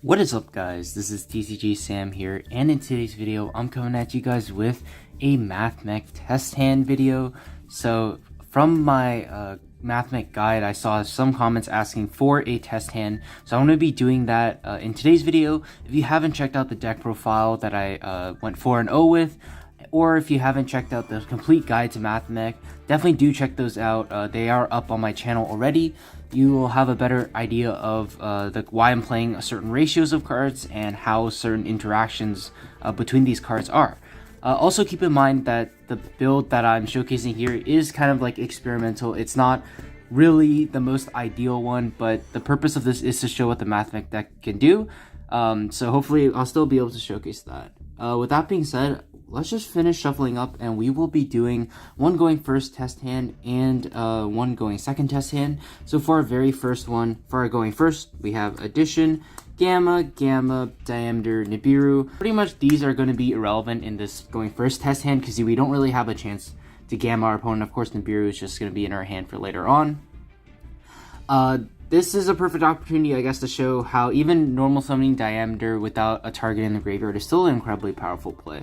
What is up, guys? This is Tcg Sam here, and in today's video I'm coming at you guys with a Mathmech test hand video. So from my Mathmech guide, I saw some comments asking for a test hand, so I'm going to be doing that in today's video. If you haven't checked out the deck profile that I went 4-0 with, or if you haven't checked out the complete guide to Mathmech, definitely do check those out. They are up on my channel already. You will have a better idea of why I'm playing certain ratios of cards and how certain interactions between these cards are. Also keep in mind that the build that I'm showcasing here is kind of like experimental. It's not really the most ideal one, but the purpose of this is to show what the Mathmech deck can do. So hopefully I'll still be able to showcase that. With that being said, let's just finish shuffling up, and we will be doing one going first test hand and one going second test hand. So for our very first one, for our going first, we have addition, gamma, diameter, Nibiru. Pretty much these are going to be irrelevant in this going first test hand because we don't really have a chance to gamma our opponent. Of course, Nibiru is just going to be in our hand for later on. This is a perfect opportunity, I guess, to show how even normal summoning diameter without a target in the graveyard is still an incredibly powerful play.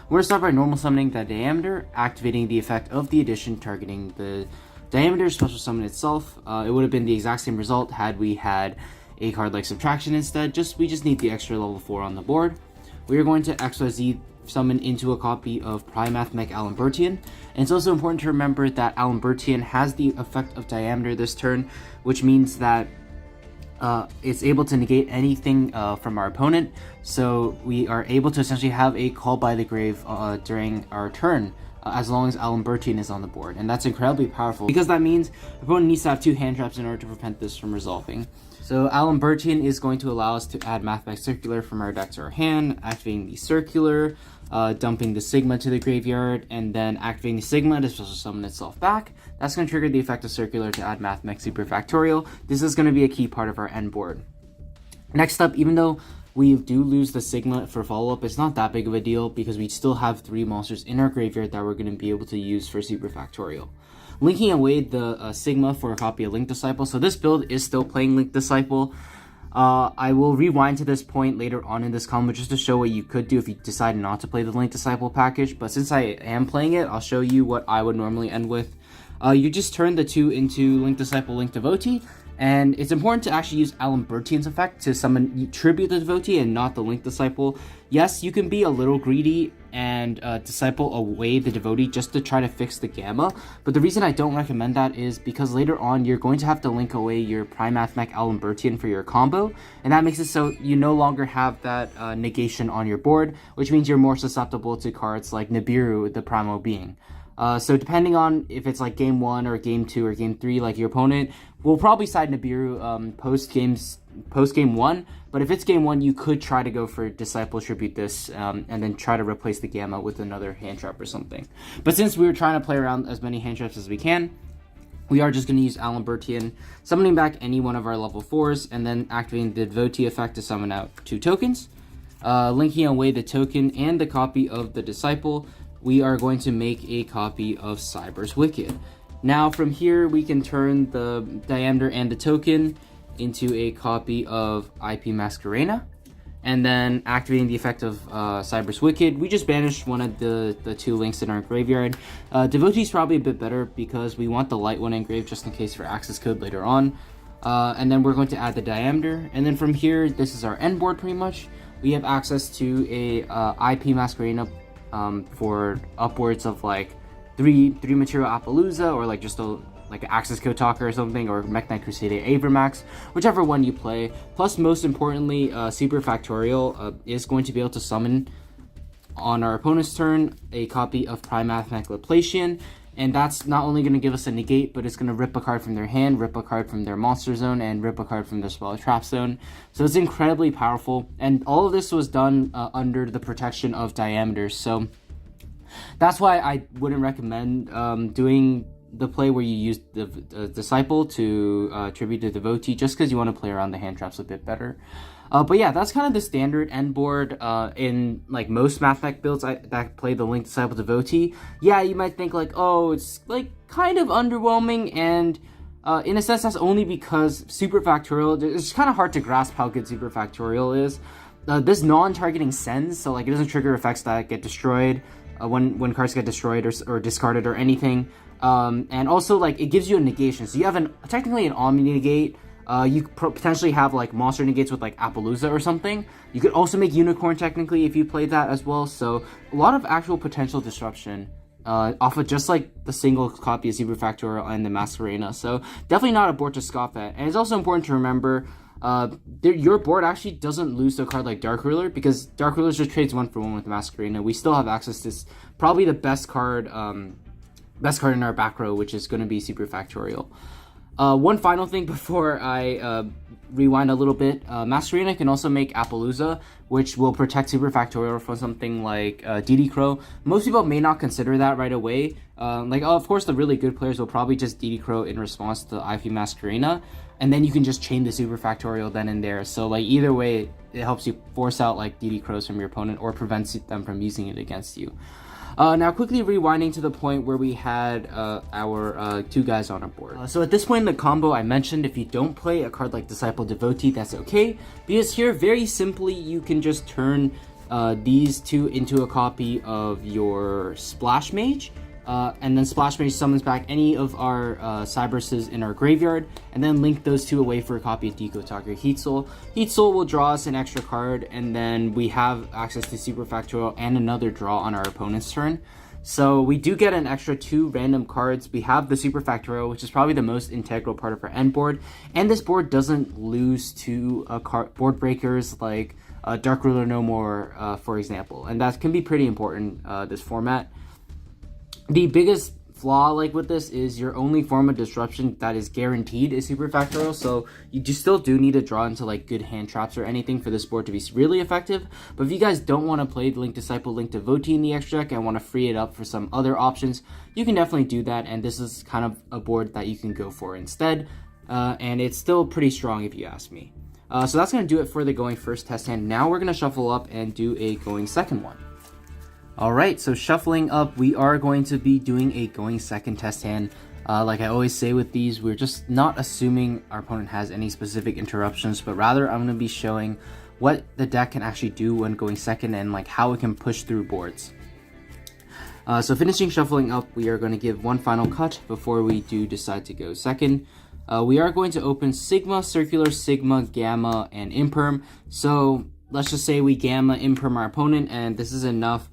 We're going to start by normal summoning the diameter, activating the effect of the addition, targeting the diameter special summon itself. It would have been the exact same result had we had a card like subtraction instead. We just need the extra level 4 on the board. We are going to XYZ summon into a copy of Mathmech Alambertian. And it's also important to remember that Alambertian has the effect of diameter this turn, which means that it's able to negate anything from our opponent. So we are able to essentially have a call by the grave during our turn, as long as Alambertian is on the board. And that's incredibly powerful because that means the opponent needs to have 2 hand traps in order to prevent this from resolving. So Alambertian is going to allow us to add Mathmech Circular from our deck to our hand, activating the Circular, dumping the Sigma to the graveyard, and then activating the Sigma to special summon itself back. That's going to trigger the effect of Circular to add Mathmech Super Factorial. This is going to be a key part of our end board. Next up, even though we do lose the Sigma for follow-up, it's not that big of a deal because we still have 3 monsters in our graveyard that we're going to be able to use for Super Factorial. Linking away the Sigma for a copy of Link Disciple. So this build is still playing Link Disciple. I will rewind to this point later on in this combo just to show what you could do if you decide not to play the Link Disciple package. But since I am playing it, I'll show you what I would normally end with. You just turn the 2 into Link Disciple, Link Devotee. And it's important to actually use Alambertian's effect to summon Tribute the Devotee and not the Link Disciple. Yes, you can be a little greedy and Disciple away the Devotee just to try to fix the Gamma. But the reason I don't recommend that is because later on you're going to have to link away your Mathmech Alambertian for your combo. And that makes it so you no longer have that negation on your board, which means you're more susceptible to cards like Nibiru, the Primal Being. So depending on if it's like game 1 or game 2 or game 3, like your opponent will probably side Nibiru post game 1. But if it's game 1, you could try to go for Disciple, Tribute this, and then try to replace the Gamma with another hand trap or something. But since we were trying to play around as many hand traps as we can, we are just going to use Alambertian, summoning back any one of our level 4s, and then activating the Devotee effect to summon out 2 tokens. Linking away the token and the copy of the Disciple, we are going to make a copy of Cyber's Wicked. Now from here, we can turn the diameter and the token into a copy of IP Masquerena. And then activating the effect of Cyber's Wicked, we just banished one of the 2 links in our graveyard. Devotee's probably a bit better because we want the light one engraved just in case for access code later on. And then we're going to add the diameter. And then from here, this is our end board pretty much. We have access to a IP Masquerena for upwards of like 3 material Appaloosa, or like just like an access code talker or something, or Mech Knight Crusader Abramax, whichever one you play. Plus, most importantly, Super Factorial is going to be able to summon on our opponent's turn a copy of Mathmech Laplacian, and that's not only going to give us a negate, but it's going to rip a card from their hand, rip a card from their monster zone, and rip a card from their spell trap zone. So it's incredibly powerful, and all of this was done under the protection of diameters. So that's why I wouldn't recommend doing the play where you use the Disciple to tribute the Devotee, just because you want to play around the hand traps a bit better. But yeah, that's kind of the standard end board in like most Mathmech builds that play the Link Disciple Devotee. Yeah, you might think like, oh, it's like kind of underwhelming, and In a sense, that's only because super factorial, it's kind of hard to grasp how good super factorial is. This non-targeting sends, so like it doesn't trigger effects that get destroyed when cards get destroyed or discarded or anything. And also like it gives you a negation, so you have technically an omni negate. You potentially have like monster negates with like Appaloosa or something. You could also make Unicorn technically if you played that as well. So a lot of actual potential disruption off of just like the single copy of Super Factorial and the Masquerena. So definitely not a board to scoff at. And it's also important to remember your board actually doesn't lose to a card like Dark Ruler, because Dark Ruler just trades 1-for-1 with Masquerena. We still have access to probably the best card in our back row, which is going to be Super Factorial. One final thing before I rewind a little bit, Masquerena can also make Appaloosa, which will protect Super Factorial from something like DD Crow. Most people may not consider that right away. Of course, the really good players will probably just DD Crow in response to IP Masquerena, and then you can just chain the Super Factorial then and there. So like either way, it helps you force out like DD Crows from your opponent or prevents them from using it against you. Now quickly rewinding to the point where we had our two guys on a board. So at this point in the combo, I mentioned if you don't play a card like Disciple Devotee, that's okay, because here very simply you can just turn these two into a copy of your Splash Mage, and then Splash Mage summons back any of our Cyberses in our graveyard, and then link those two away for a copy of Deco Talker Heat Soul. Heat Soul will draw us an extra card, and then we have access to Super Factorial and another draw on our opponent's turn. So we do get an extra 2 random cards. We have the Super Factorial, which is probably the most integral part of our end board, and this board doesn't lose to board breakers like Dark Ruler No More, for example, and that can be pretty important this format. The biggest flaw like with this is your only form of disruption that is guaranteed is Super Factorial, so you still do need to draw into like good hand traps or anything for this board to be really effective. But if you guys don't want to play Link Disciple, Link Devotee in the extra deck and want to free it up for some other options, you can definitely do that, and this is kind of a board that you can go for instead, and it's still pretty strong if you ask me. So that's going to do it for the going first test hand. Now we're going to shuffle up and do a going second one. Alright, so shuffling up, we are going to be doing a going second test hand. Like I always say with these, we're just not assuming our opponent has any specific interruptions, but rather I'm going to be showing what the deck can actually do when going second and like how it can push through boards. So finishing shuffling up, we are going to give one final cut before we do decide to go second. We are going to open Sigma, Circular, Sigma, Gamma, and Imperm. So let's just say we Gamma Imperm our opponent, and this is enough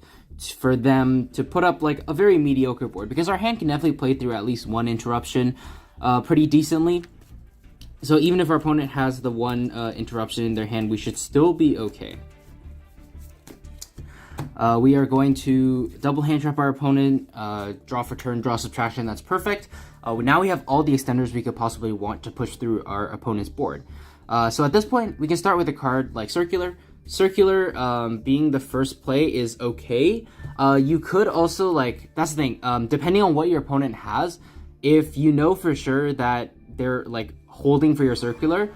for them to put up like a very mediocre board, because our hand can definitely play through at least one interruption pretty decently. So even if our opponent has the one interruption in their hand, we should still be okay. We are going to double hand trap our opponent, draw for turn, draw subtraction, that's perfect. Now we have all the extenders we could possibly want to push through our opponent's board. So at this point, we can start with a card like Circular. Circular being the first play is okay. You could also, like, that's the thing, depending on what your opponent has, if you know for sure that they're like holding for your Circular,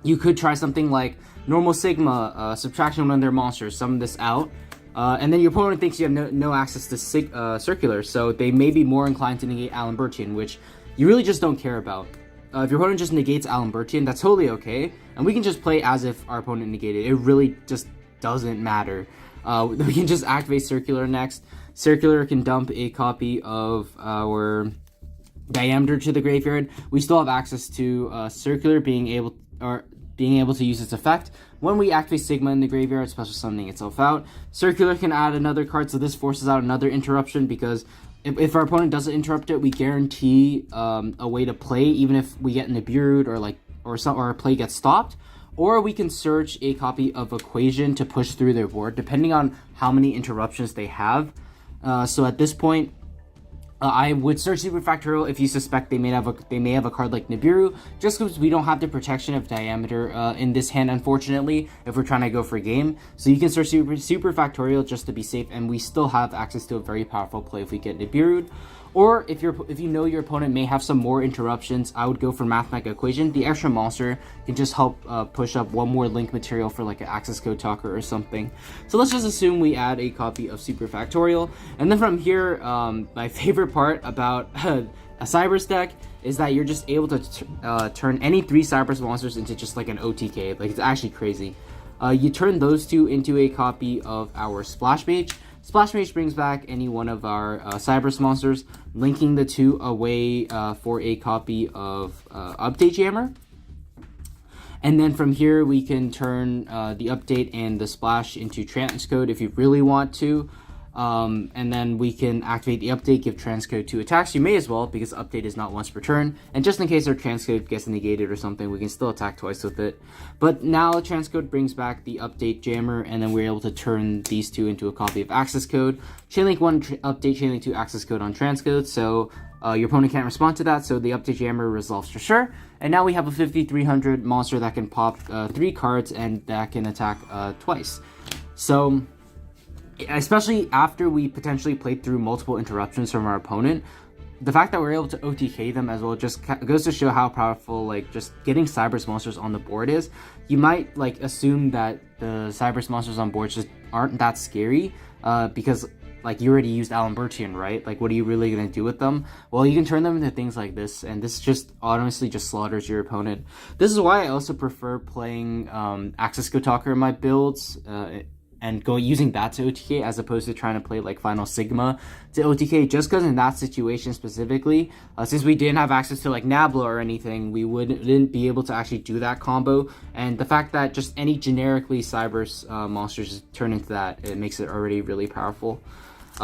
you could try something like normal Sigma, subtraction one of their monsters, summon this out, and then your opponent thinks you have no access to Circular, so they may be more inclined to negate Alan Burchian, which you really just don't care about. If your opponent just negates Alan Burchian, that's totally okay, and we can just play as if our opponent negated. It really just doesn't matter. We can just activate Circular next. Circular can dump a copy of our Diameter to the graveyard. We still have access to Circular being able to use its effect. When we activate Sigma in the graveyard, special summoning itself out, Circular can add another card, so this forces out another interruption, because if our opponent doesn't interrupt it, we guarantee a way to play, even if we get Nibiru'd or our play gets stopped. Or we can search a copy of Equation to push through their board, depending on how many interruptions they have. So at this point, I would search Super Factorial if you suspect they may have a card like Nibiru, just because we don't have the protection of Diameter in this hand, unfortunately, if we're trying to go for a game. So you can search Super Factorial just to be safe, and we still have access to a very powerful play if we get Nibiru. Or if you know your opponent may have some more interruptions, I would go for Mathmech Equation. The extra monster can just help push up one more link material for like an access code talker or something. So let's just assume we add a copy of Super Factorial, and then from here, my favorite part about a Cybers deck is that you're just able to turn any 3 Cybers monsters into just like an OTK. Like, it's actually crazy. You turn those 2 into a copy of our Splash Mage. Splash Mage brings back any one of our Cybers monsters, linking the 2 away for a copy of Update Jammer. And then from here, we can turn the Update and the Splash into Transcode if you really want to. And then we can activate the Update, give Transcode 2 attacks. You may as well, because Update is not once per turn. And just in case our Transcode gets negated or something, we can still attack twice with it. But now Transcode brings back the Update Jammer, and then we're able to turn these 2 into a copy of Access Code. Chainlink 1 Update, Chainlink 2 Access Code on Transcode, so your opponent can't respond to that, so the Update Jammer resolves for sure. And now we have a 5300 monster that can pop 3 cards and that can attack twice. So, especially after we potentially played through multiple interruptions from our opponent, the fact that we're able to OTK them as well just goes to show how powerful, like, just getting Cybers monsters on the board is. You might, like, assume that the Cybers monsters on board just aren't that scary, because, like, you already used Alan Bertian, right? Like, what are you really going to do with them? Well, you can turn them into things like this, and this just honestly just slaughters your opponent. This is why I also prefer playing Access Code Talker in my builds, and using that to OTK as opposed to trying to play like Final Sigma to OTK, just because in that situation specifically, since we didn't have access to like Nabla or anything, we wouldn't be able to actually do that combo. And the fact that just any generically Cybers monsters just turn into that, it makes it already really powerful.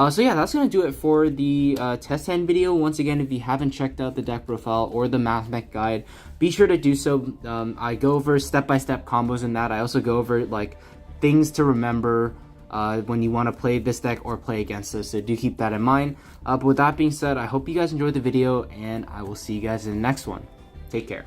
So yeah, that's going to do it for the test hand video. Once again, if you haven't checked out the deck profile or the Mathmech guide, be sure to do so. I go over step-by-step combos in that. I also go over like things to remember when you want to play this deck or play against this, so do keep that in mind. But with that being said, I hope you guys enjoyed the video, and I will see you guys in the next one. Take care.